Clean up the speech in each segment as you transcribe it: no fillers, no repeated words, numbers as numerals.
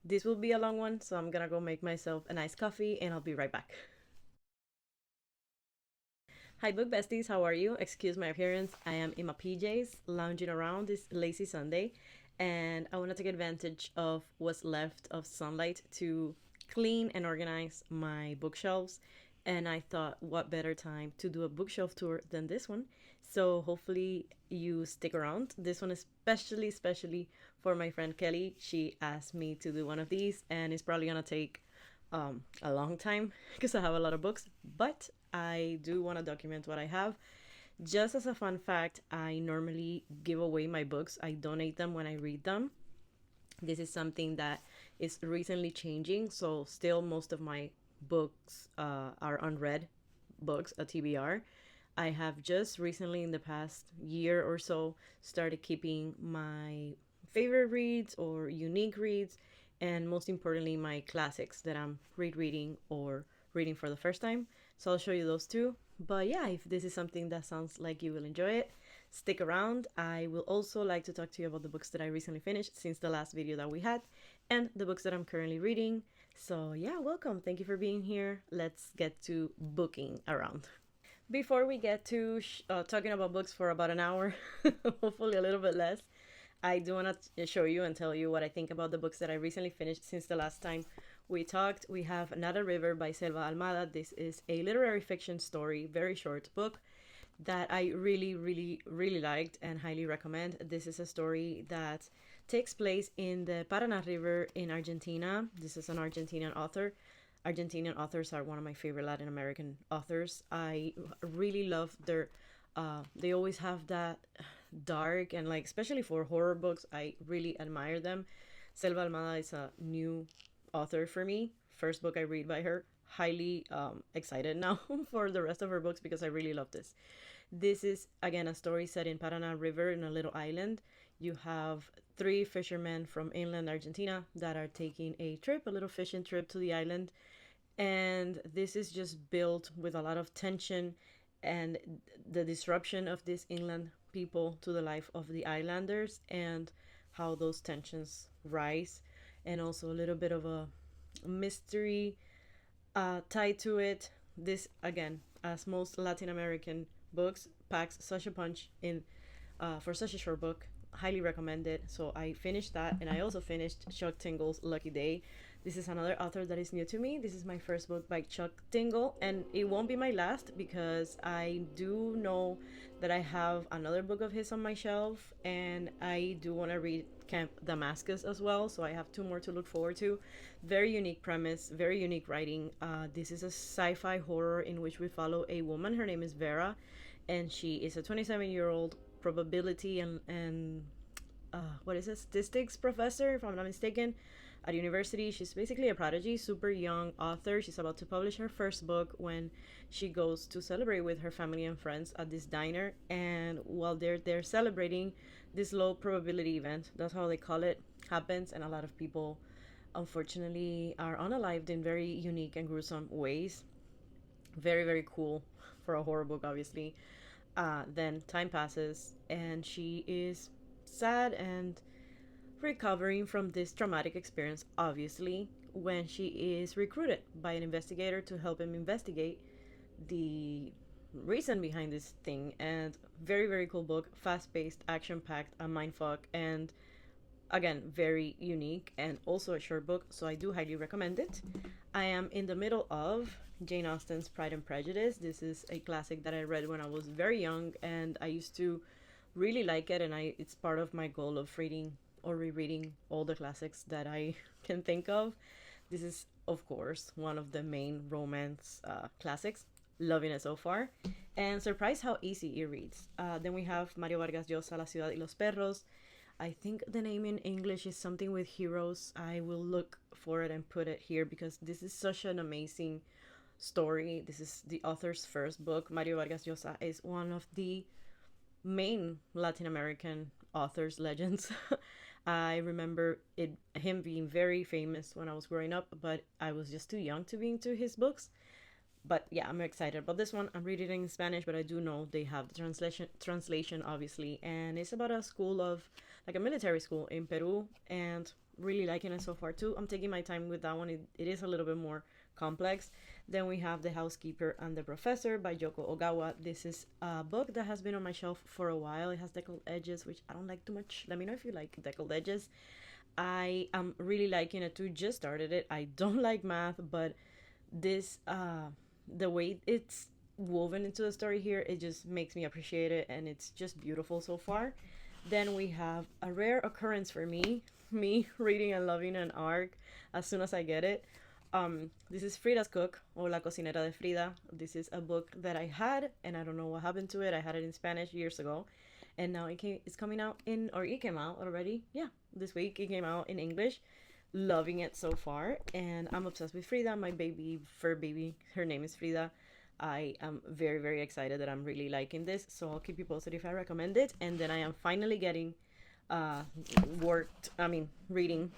This will be a long one, so I'm gonna go make myself a nice coffee and I'll be right back. Hi, book besties, how are you? Excuse my appearance. I am in my PJs, lounging around this lazy Sunday, and I want to take advantage of what's left of sunlight to clean and organize my bookshelves. And I thought, what better time to do a bookshelf tour than this one? So hopefully you stick around. This one especially for my friend Kelly. She asked me to do one of these, and it's probably gonna take a long time because I have a lot of books, but I do want to document what I have. Just as a fun fact, I normally give away my books. I donate them when I read them. This is something that is recently changing, so still most of my books are unread books, a TBR. I have just recently, in the past year or so, started keeping my favorite reads or unique reads, and most importantly, my classics that I'm rereading or reading for the first time. So I'll show you those too. But yeah, if this is something that sounds like you will enjoy it, stick around. I will also like to talk to you about the books that I recently finished since the last video that we had and the books that I'm currently reading. So yeah, welcome. Thank you for being here. Let's get to booking around. Before we get to talking about books for about an hour, hopefully a little bit less, I do want to show you and tell you what I think about the books that I recently finished since the last time we talked. We have Another River by Selva Almada. This is a literary fiction story, very short book that I really liked and highly recommend. This is a story that takes place in the Paraná River in Argentina. This is an Argentinian author. Argentinian authors are one of my favorite Latin American authors. I really love their they always have that dark and, like, especially for horror books, I really admire them. Selva Almada is a new author for me. First book I read by her. Highly excited now for the rest of her books because I really love this. This is again a story set in Paraná River in a little island. You have three fishermen from inland Argentina that are taking a trip, a little fishing trip to the island, and this is just built with a lot of tension and the disruption of these inland people to the life of the islanders and how those tensions rise, and also a little bit of a mystery tied to it. This, again, as most Latin American books, packs such a punch in for such a short book. Highly recommend it. So I finished that, and I also finished Chuck Tingle's Lucky Day. This is another author that is new to me. This is my first book by Chuck Tingle, and it won't be my last because I do know that I have another book of his on my shelf, and I do want to read Camp Damascus as well. So I have two more to look forward to. Very unique premise, very unique writing. This is a sci-fi horror in which we follow a woman. Her name is Vera, and she is a 27-year-old probability and what is it, statistics professor, if I'm not mistaken, at university. She's basically a prodigy, super young author. She's about to publish her first book when she goes to celebrate with her family and friends at this diner, and while they're celebrating, this low probability event, that's how they call it, happens, and a lot of people unfortunately are unalived in very unique and gruesome ways. Very cool for a horror book, obviously. Then time passes, and she is sad and recovering from this traumatic experience, obviously, when she is recruited by an investigator to help him investigate the reason behind this thing. And very cool book, fast paced, action packed, a mindfuck, and again, very unique, and also a short book, so I do highly recommend it. I am in the middle of Jane Austen's Pride and Prejudice. This is a classic that I read when I was very young, and I used to really like it, and it's part of my goal of reading or rereading all the classics that I can think of. This is, of course, one of the main romance classics. Loving it so far, and surprised how easy it reads. Then we have Mario Vargas Llosa, La Ciudad y los Perros. I think the name in English is something with heroes. I will look for it and put it here because this is such an amazing story. This is the author's first book. Mario Vargas Llosa is one of the main Latin American authors, legends. I remember him being very famous when I was growing up, but I was just too young to be into his books. But yeah, I'm excited about this one. I'm reading it in Spanish, but I do know they have the translation obviously, and it's about a school of, like, a military school in Peru, and really liking it so far too. I'm taking my time with that one. It is a little bit more complex. Then we have The Housekeeper and the Professor by Yoko Ogawa. This is a book that has been on my shelf for a while. It has deckled edges, which I don't like too much. Let me know if you like deckled edges. I am really liking it too. Just started it. I don't like math, but this the way it's woven into the story here, it just makes me appreciate it, and it's just beautiful so far. Then we have a rare occurrence for me, me reading and loving an arc as soon as I get it. This is Frida's Cook, or La Cocinera de Frida. This is a book that I had, and I don't know what happened to it. I had it in Spanish years ago, and now it's coming out in, or it came out already. Yeah, this week it came out in English. Loving it so far, and I'm obsessed with Frida, my baby, fur baby. Her name is Frida. I am very, very excited that I'm really liking this, so I'll keep you posted if I recommend it. And then I am finally getting reading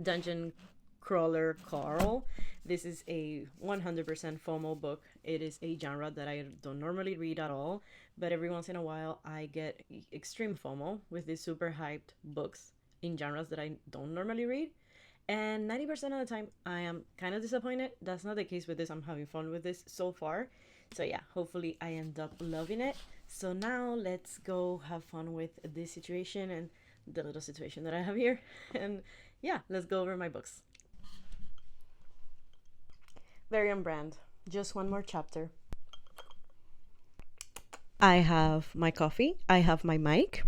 Dungeon Crawler Carl. This is a 100% FOMO book. It is a genre that I don't normally read at all, but every once in a while I get extreme FOMO with these super hyped books in genres that I don't normally read. And 90% of the time I am kind of disappointed. That's not the case with this. I'm having fun with this so far. So yeah, hopefully I end up loving it. So now let's go have fun with this situation and the little situation that I have here. And yeah, let's go over my books. Very on brand. Just one more chapter. I have my coffee. I have my mic.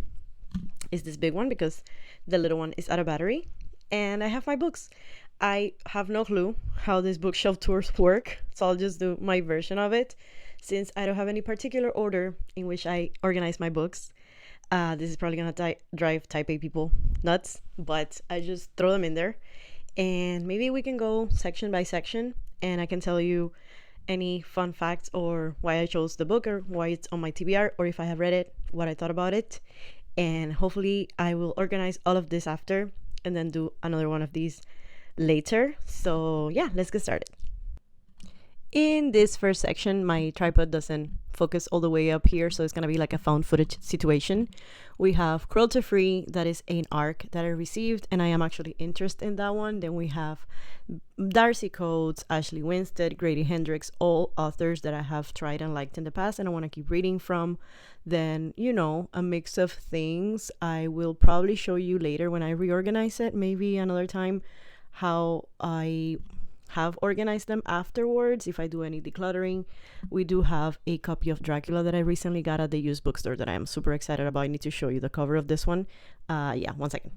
It's this big one because the little one is out of battery. And I have my books. I have no clue how these bookshelf tours work, so I'll just do my version of it. Since I don't have any particular order in which I organize my books, this is probably gonna drive type A people nuts, but I just throw them in there. And maybe we can go section by section, and I can tell you any fun facts or why I chose the book or why it's on my TBR, or if I have read it, what I thought about it. And hopefully I will organize all of this after and then do another one of these later. So yeah, let's get started. In this first section, my tripod doesn't focus all the way up here, so it's gonna be like a found footage situation. We have Cruelty Free, that is an arc that I received, and I am actually interested in that one. Then we have Darcy Coates, Ashley Winstead, Grady Hendrix, all authors that I have tried and liked in the past and I want to keep reading from. Then, a mix of things. I will probably show you later when I reorganize it, maybe another time, how I have organized them afterwards if I do any decluttering. We do have a copy of Dracula that I recently got at the used bookstore that I am super excited about. I need to show you the cover of this one. Yeah, one second.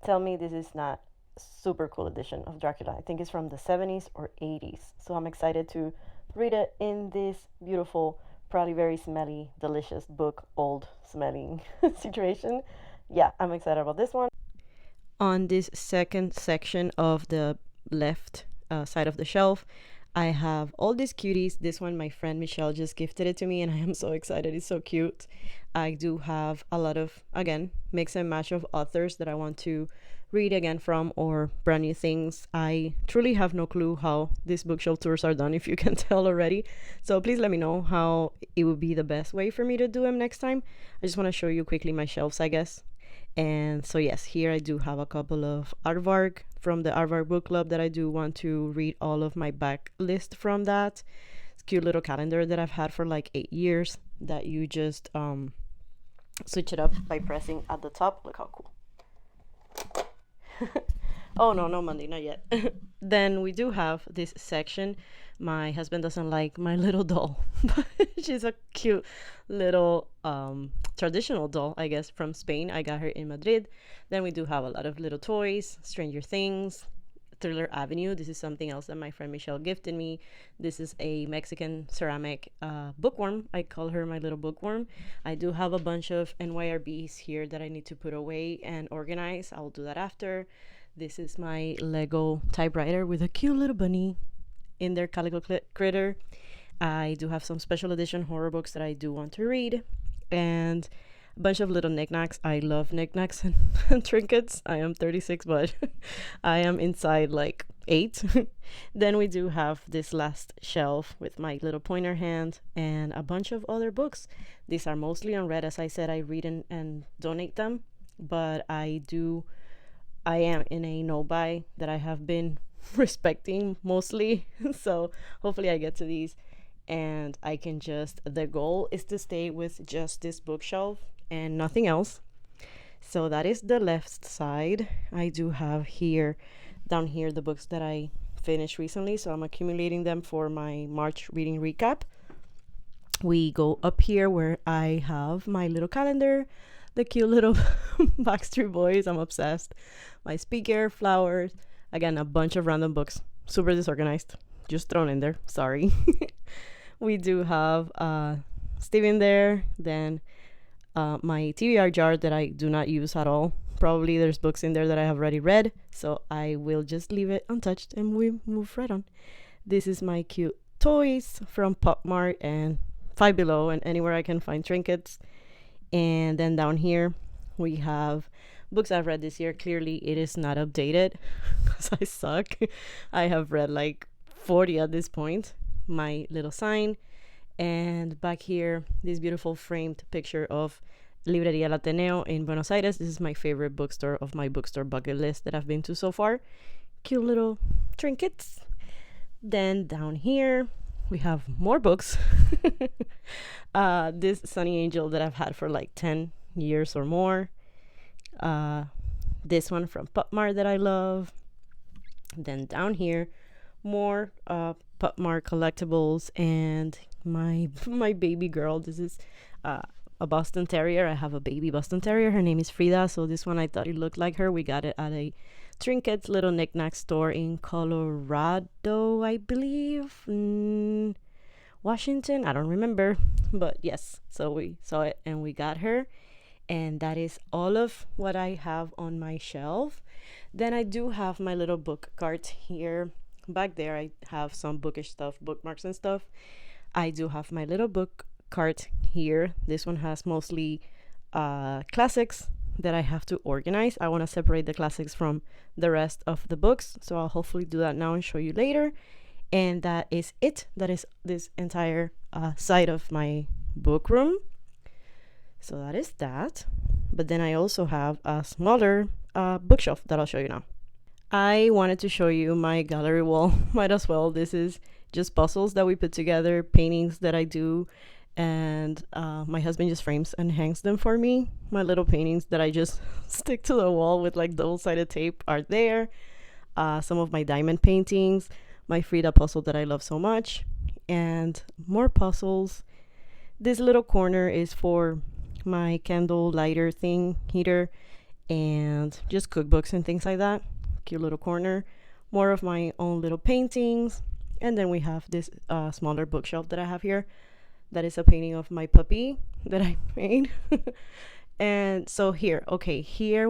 Tell me this is not super cool edition of Dracula. I think it's from the 70s or 80s. So I'm excited to read it in this beautiful, probably very smelly, delicious book, old smelling situation. Yeah, I'm excited about this one. On this second section of the left side of the shelf, I have all these cuties. This one, my friend Michelle just gifted it to me and I am so excited. It's so cute. I do have a lot of, again, mix and match of authors that I want to read again from, or brand new things. I truly have no clue how these bookshelf tours are done, if you can tell already. So please let me know how it would be the best way for me to do them next time. I just want to show you quickly my shelves, I guess. And so yes, here I do have a couple of Aardvark from the Aardvark book club that I do want to read all of my back list from that. It's a cute little calendar that I've had for like 8 years that you just switch it up by pressing at the top. Look how cool. Oh no Monday, not yet. Then we do have this section. My husband doesn't like my little doll, but she's a cute little traditional doll, I guess, from Spain. I got her in Madrid. Then we do have a lot of little toys, Stranger Things, Thriller Avenue. This is something else that my friend Michelle gifted me. This is a Mexican ceramic bookworm. I call her my little bookworm. I do have a bunch of NYRBs here that I need to put away and organize. I'll do that after. This is my Lego typewriter with a cute little bunny in their calico critter. I do have some special edition horror books that I do want to read, and a bunch of little knickknacks. I love knickknacks and trinkets. I am 36, but I am inside like 8. Then we do have this last shelf with my little pointer hand and a bunch of other books. These are mostly unread. As I said, I read and donate them, but I do I am in a no buy that I have been respecting mostly. So hopefully I get to these and I can just, the goal is to stay with just this bookshelf and nothing else. So that is the left side. I do have here, down here, the books that I finished recently. So I'm accumulating them for my March reading recap. We go up here where I have my little calendar, the cute little Backstreet Boys. I'm obsessed. My speaker, flowers, again, a bunch of random books. Super disorganized. Just thrown in there. Sorry. We do have Steven there. Then my TBR jar that I do not use at all. Probably there's books in there that I have already read, so I will just leave it untouched and we move right on. This is my cute toys from Pop Mart and Five Below and anywhere I can find trinkets. And then down here we have books I've read this year. Clearly it is not updated because I suck. I have read like 40 at this point. My little sign. And back here, this beautiful framed picture of Librería El Ateneo in Buenos Aires. This is my favorite bookstore of my bookstore bucket list that I've been to so far. Cute little trinkets. Then down here, we have more books. This Sunny Angel that I've had for like 10 years or more. This one from Pop Mart that I love. Then down here, more Pop Mart collectibles and my baby girl. This is a Boston Terrier. I have a baby Boston Terrier. Her name is Frida. So this one, I thought it looked like her. We got it at a trinkets little knickknack store in Colorado, I believe. Washington, I don't remember, but yes. So we saw it and we got her. And that is all of what I have on my shelf. Then I do have my little book cart here. Back there I have some bookish stuff, bookmarks and stuff. I do have my little book cart here. This one has mostly classics that I have to organize. I want to separate the classics from the rest of the books, so I'll hopefully do that now and show you later. And that is it. That is this entire side of my book room. So that is that. But then I also have a smaller bookshelf that I'll show you now. I wanted to show you my gallery wall. Might as well. This is just puzzles that we put together, paintings that I do, and my husband just frames and hangs them for me. My little paintings that I just stick to the wall with like double-sided tape are there. Some of my diamond paintings, my Frida puzzle that I love so much, and more puzzles. This little corner is for my candle lighter thing, heater, and just cookbooks and things like that. Cute little corner. More of my own little paintings. And then we have this smaller bookshelf that I have here. That is a painting of my puppy that I made. And so here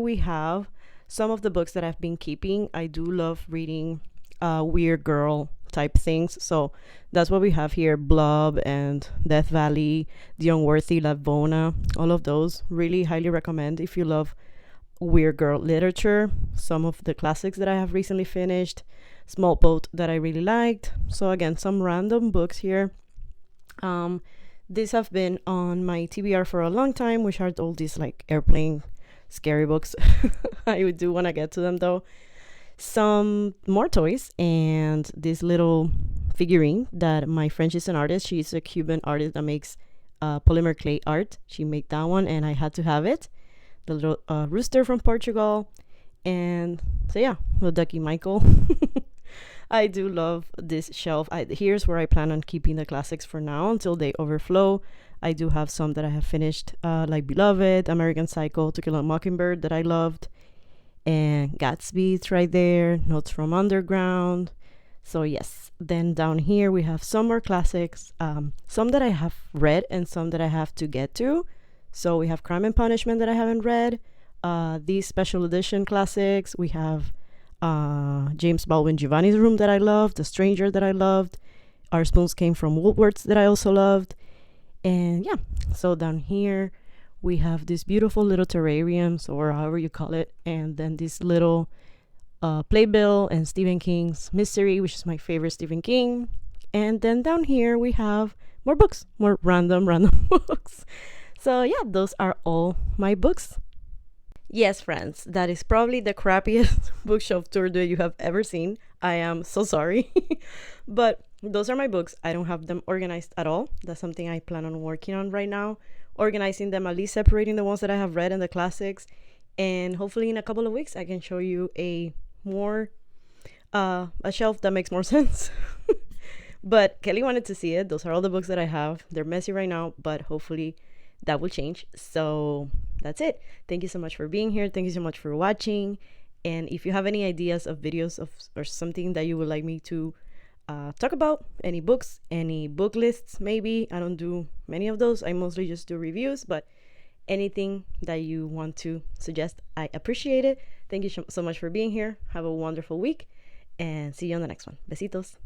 we have some of the books that I've been keeping. I do love reading weird girl type things. So that's what we have here. Blob and Death Valley, The Unworthy, Lavona, all of those. Really highly recommend if you love weird girl literature. Some of the classics that I have recently finished. Small Boat that I really liked. So again, some random books here. These have been on my TBR for a long time, which are all these like airplane scary books. I do want to get to them though. Some more toys and this little figurine that my friend, she's an artist. She's a Cuban artist that makes polymer clay art. She made that one and I had to have it. The little rooster from Portugal. And so yeah, little ducky Michael. I do love this shelf. Here's where I plan on keeping the classics for now until they overflow. I do have some that I have finished, like Beloved, American Psycho, To Kill a Mockingbird that I loved, and Gatsby, it's right there, Notes from Underground. So yes, then down here we have some more classics, some that I have read and some that I have to get to. So we have Crime and Punishment that I haven't read, these special edition classics. We have James Baldwin Giovanni's Room that I loved, The Stranger that I loved, Our Spoons Came from Woolworths that I also loved. And yeah, so down here we have this beautiful little terrariums or however you call it, and then this little playbill and Stephen King's Mystery, which is my favorite Stephen King. And then down here we have more books, more random books. So yeah, those are all my books. Yes, friends, that is probably the crappiest bookshelf tour that you have ever seen. I am so sorry. But those are my books. I don't have them organized at all. That's something I plan on working on right now. Organizing them, at least separating the ones that I have read and the classics. And hopefully in a couple of weeks, I can show you a shelf that makes more sense. But Kelly wanted to see it. Those are all the books that I have. They're messy right now, but hopefully that will change. So that's it. Thank you so much for being here. Thank you so much for watching. And if you have any ideas of videos of or something that you would like me to talk about, any books, any book lists, maybe. I don't do many of those. I mostly just do reviews, but anything that you want to suggest, I appreciate it. Thank you so much for being here. Have a wonderful week and see you on the next one. Besitos.